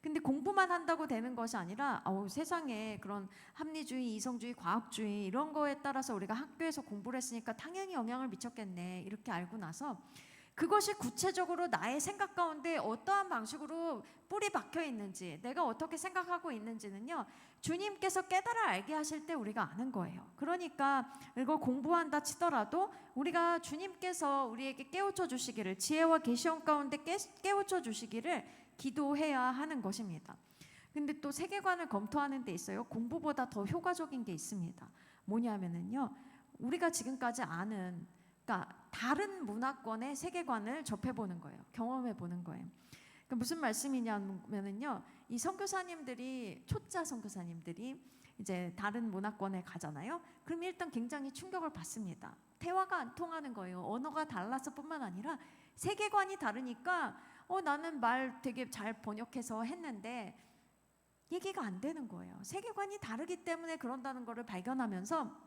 Speaker 1: 근데 공부만 한다고 되는 것이 아니라 세상에 그런 합리주의, 이성주의, 과학주의 이런 거에 따라서 우리가 학교에서 공부를 했으니까 당연히 영향을 미쳤겠네 이렇게 알고 나서 그것이 구체적으로 나의 생각 가운데 어떠한 방식으로 뿌리 박혀 있는지, 내가 어떻게 생각하고 있는지는요, 주님께서 깨달아 알게 하실 때 우리가 아는 거예요. 그러니까 이걸 공부한다 치더라도 우리가 주님께서 우리에게 깨우쳐 주시기를, 지혜와 계시형 가운데 깨우쳐 주시기를 기도해야 하는 것입니다. 근데 또 세계관을 검토하는 데 있어요, 공부보다 더 효과적인 게 있습니다. 뭐냐면은요, 우리가 지금까지 아는, 그러니까 다른 문화권의 세계관을 접해보는 거예요. 경험해보는 거예요. 그러니까 무슨 말씀이냐면은요, 이 선교사님들이, 초짜 선교사님들이 이제 다른 문화권에 가잖아요. 그럼 일단 굉장히 충격을 받습니다. 대화가 안 통하는 거예요. 언어가 달라서 뿐만 아니라 세계관이 다르니까 나는 말 되게 잘 번역해서 했는데 얘기가 안 되는 거예요. 세계관이 다르기 때문에 그런다는 거를 발견하면서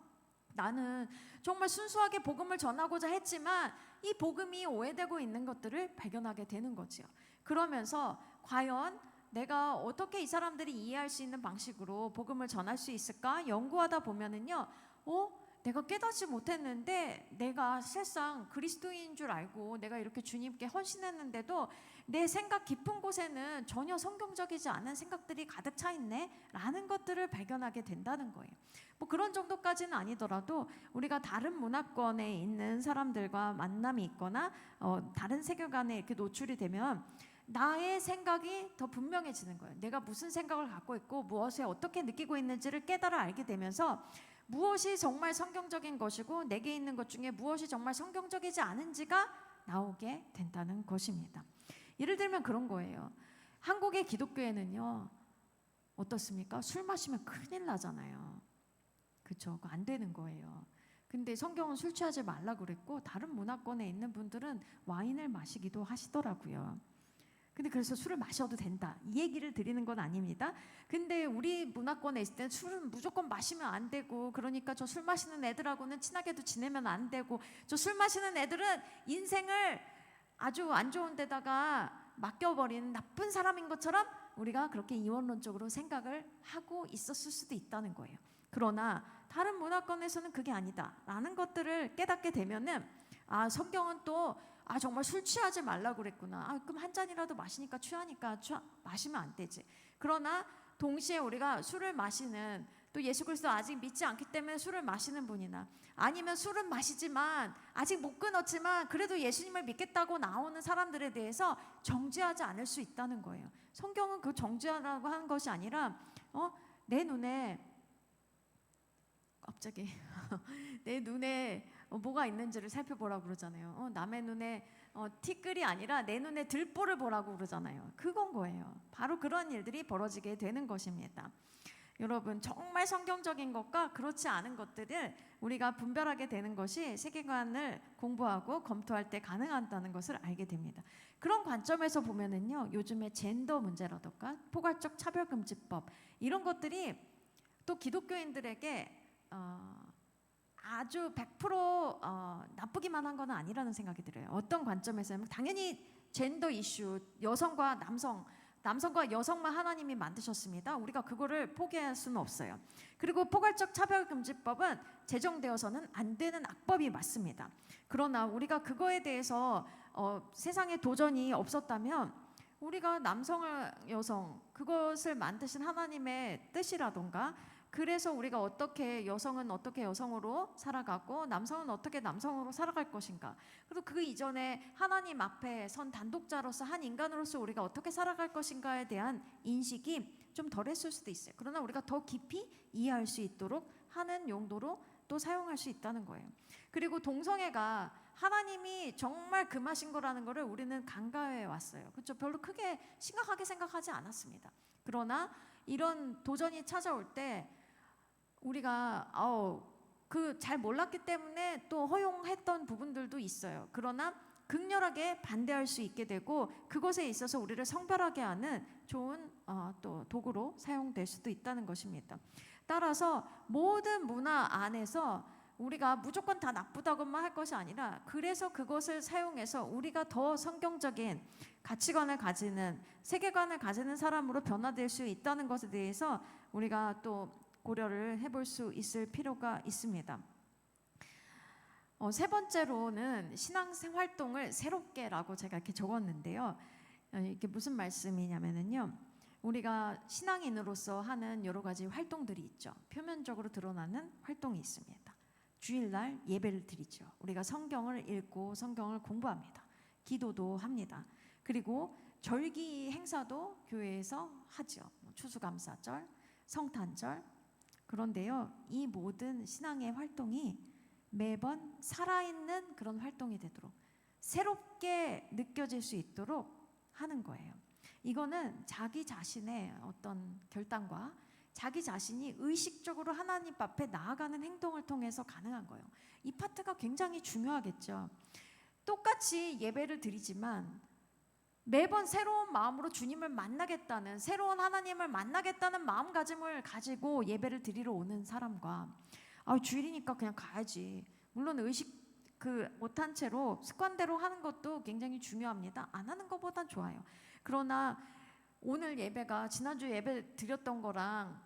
Speaker 1: 나는 정말 순수하게 복음을 전하고자 했지만 이 복음이 오해되고 있는 것들을 발견하게 되는 거지요. 그러면서 과연 내가 어떻게 이 사람들이 이해할 수 있는 방식으로 복음을 전할 수 있을까 연구하다 보면은요, 내가 깨닫지 못했는데 내가 실상 그리스도인 줄 알고 내가 이렇게 주님께 헌신했는데도 내 생각 깊은 곳에는 전혀 성경적이지 않은 생각들이 가득 차 있네 라는 것들을 발견하게 된다는 거예요. 뭐 그런 정도까지는 아니더라도 우리가 다른 문화권에 있는 사람들과 만남이 있거나 다른 세계관에 이렇게 노출이 되면 나의 생각이 더 분명해지는 거예요. 내가 무슨 생각을 갖고 있고 무엇에 어떻게 느끼고 있는지를 깨달아 알게 되면서 무엇이 정말 성경적인 것이고 내게 있는 것 중에 무엇이 정말 성경적이지 않은지가 나오게 된다는 것입니다. 예를 들면 그런 거예요. 한국의 기독교에는요, 어떻습니까? 술 마시면 큰일 나잖아요. 그렇죠? 안 되는 거예요. 근데 성경은 술 취하지 말라 그랬고 다른 문화권에 있는 분들은 와인을 마시기도 하시더라고요. 근데 그래서 술을 마셔도 된다 이 얘기를 드리는 건 아닙니다. 근데 우리 문화권에 있을 때는 술은 무조건 마시면 안 되고, 그러니까 저 술 마시는 애들하고는 친하게도 지내면 안 되고, 저 술 마시는 애들은 인생을 아주 안 좋은 데다가 맡겨버리는 나쁜 사람인 것처럼 우리가 그렇게 이원론적으로 생각을 하고 있었을 수도 있다는 거예요. 그러나 다른 문화권에서는 그게 아니다 라는 것들을 깨닫게 되면은 성경은 또 정말 술 취하지 말라고 그랬구나. 그럼 한 잔이라도 마시니까 취하니까 마시면 안 되지. 그러나 동시에 우리가 술을 마시는, 또 예수 그리스도 아직 믿지 않기 때문에 술을 마시는 분이나, 아니면 술은 마시지만 아직 못 끊었지만 그래도 예수님을 믿겠다고 나오는 사람들에 대해서 정죄하지 않을 수 있다는 거예요. 성경은 그 정죄하라고 하는 것이 아니라 내 눈에 갑자기 내 눈에 뭐가 있는지를 살펴보라고 그러잖아요. 남의 눈에 티끌이 아니라 내 눈에 들보를 보라고 그러잖아요. 그건 거예요. 바로 그런 일들이 벌어지게 되는 것입니다. 여러분, 정말 성경적인 것과 그렇지 않은 것들을 우리가 분별하게 되는 것이 세계관을 공부하고 검토할 때 가능하다는 것을 알게 됩니다. 그런 관점에서 보면은요, 요즘에 젠더 문제라든가 포괄적 차별금지법 이런 것들이 또 기독교인들에게 아주 100% 나쁘기만 한 건 아니라는 생각이 들어요. 어떤 관점에서는 당연히 젠더 이슈, 여성과 남성과 여성만 하나님이 만드셨습니다. 우리가 그거를 포기할 수는 없어요. 그리고 포괄적 차별금지법은 제정되어서는 안 되는 악법이 맞습니다. 그러나 우리가 그거에 대해서 세상에 도전이 없었다면 우리가 남성을 여성, 그것을 만드신 하나님의 뜻이라던가, 그래서 우리가 어떻게 여성은 어떻게 여성으로 살아가고 남성은 어떻게 남성으로 살아갈 것인가, 그리고 그 이전에 하나님 앞에 선 단독자로서 한 인간으로서 우리가 어떻게 살아갈 것인가에 대한 인식이 좀 덜했을 수도 있어요. 그러나 우리가 더 깊이 이해할 수 있도록 하는 용도로 또 사용할 수 있다는 거예요. 그리고 동성애가 하나님이 정말 금하신 거라는 거를 우리는 간과해 왔어요. 그렇죠? 별로 크게 심각하게 생각하지 않았습니다. 그러나 이런 도전이 찾아올 때 우리가 그 잘 몰랐기 때문에 또 허용했던 부분들도 있어요. 그러나 극렬하게 반대할 수 있게 되고 그것에 있어서 우리를 성별하게 하는 좋은 또 도구로 사용될 수도 있다는 것입니다. 따라서 모든 문화 안에서 우리가 무조건 다 나쁘다고만 할 것이 아니라, 그래서 그것을 사용해서 우리가 더 성경적인 가치관을 가지는, 세계관을 가지는 사람으로 변화될 수 있다는 것에 대해서 우리가 또 고려를 해볼 수 있을 필요가 있습니다. 세 번째로는 신앙생활동을 새롭게라고 제가 이렇게 적었는데요. 이게 무슨 말씀이냐면요, 우리가 신앙인으로서 하는 여러 가지 활동들이 있죠. 표면적으로 드러나는 활동이 있습니다. 주일날 예배를 드리죠. 우리가 성경을 읽고 성경을 공부합니다. 기도도 합니다. 그리고 절기 행사도 교회에서 하죠. 추수감사절, 성탄절. 그런데요, 이 모든 신앙의 활동이 매번 살아있는 그런 활동이 되도록, 새롭게 느껴질 수 있도록 하는 거예요. 이거는 자기 자신의 어떤 결단과 자기 자신이 의식적으로 하나님 앞에 나아가는 행동을 통해서 가능한 거예요. 이 파트가 굉장히 중요하겠죠. 똑같이 예배를 드리지만 매번 새로운 마음으로 주님을 만나겠다는, 새로운 하나님을 만나겠다는 마음가짐을 가지고 예배를 드리러 오는 사람과 주일이니까 그냥 가야지, 물론 의식 못한 채로 습관대로 하는 것도 굉장히 중요합니다. 안 하는 것보단 좋아요. 그러나 오늘 예배가 지난주 예배 드렸던 거랑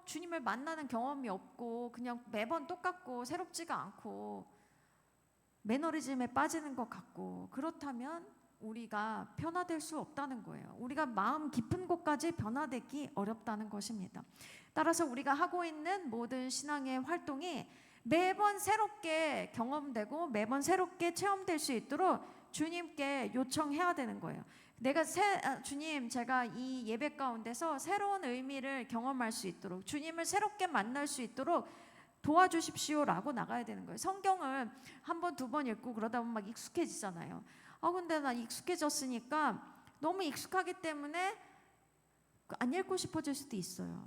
Speaker 1: 주님을 만나는 경험이 없고 그냥 매번 똑같고 새롭지가 않고 매너리즘에 빠지는 것 같고, 그렇다면 우리가 변화될 수 없다는 거예요. 우리가 마음 깊은 곳까지 변화되기 어렵다는 것입니다. 따라서 우리가 하고 있는 모든 신앙의 활동이 매번 새롭게 경험되고 매번 새롭게 체험될 수 있도록 주님께 요청해야 되는 거예요. 주님, 제가 이 예배 가운데서 새로운 의미를 경험할 수 있도록, 주님을 새롭게 만날 수 있도록 도와주십시오라고 나가야 되는 거예요. 성경을 한 번, 두 번 읽고 그러다 보면 막 익숙해지잖아요. 근데 나 익숙해졌으니까 너무 익숙하기 때문에 안 읽고 싶어질 수도 있어요.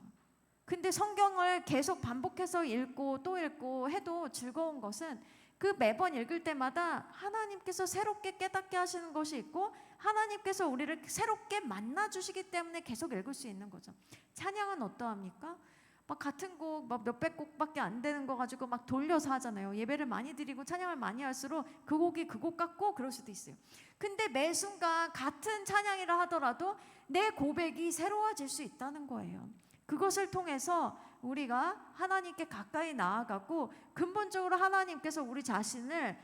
Speaker 1: 근데 성경을 계속 반복해서 읽고 또 읽고 해도 즐거운 것은 그 매번 읽을 때마다 하나님께서 새롭게 깨닫게 하시는 것이 있고 하나님께서 우리를 새롭게 만나 주시기 때문에 계속 읽을 수 있는 거죠. 찬양은 어떠합니까? 막 같은 곡 막 몇백 곡밖에 안 되는 거 가지고 막 돌려서 하잖아요. 예배를 많이 드리고 찬양을 많이 할수록 그 곡이 그 곡 같고 그럴 수도 있어요. 근데 매 순간 같은 찬양이라 하더라도 내 고백이 새로워질 수 있다는 거예요. 그것을 통해서 우리가 하나님께 가까이 나아가고 근본적으로 하나님께서 우리 자신을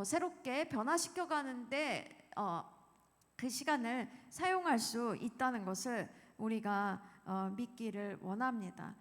Speaker 1: 새롭게 변화시켜 가는데 그 시간을 사용할 수 있다는 것을 우리가 믿기를 원합니다.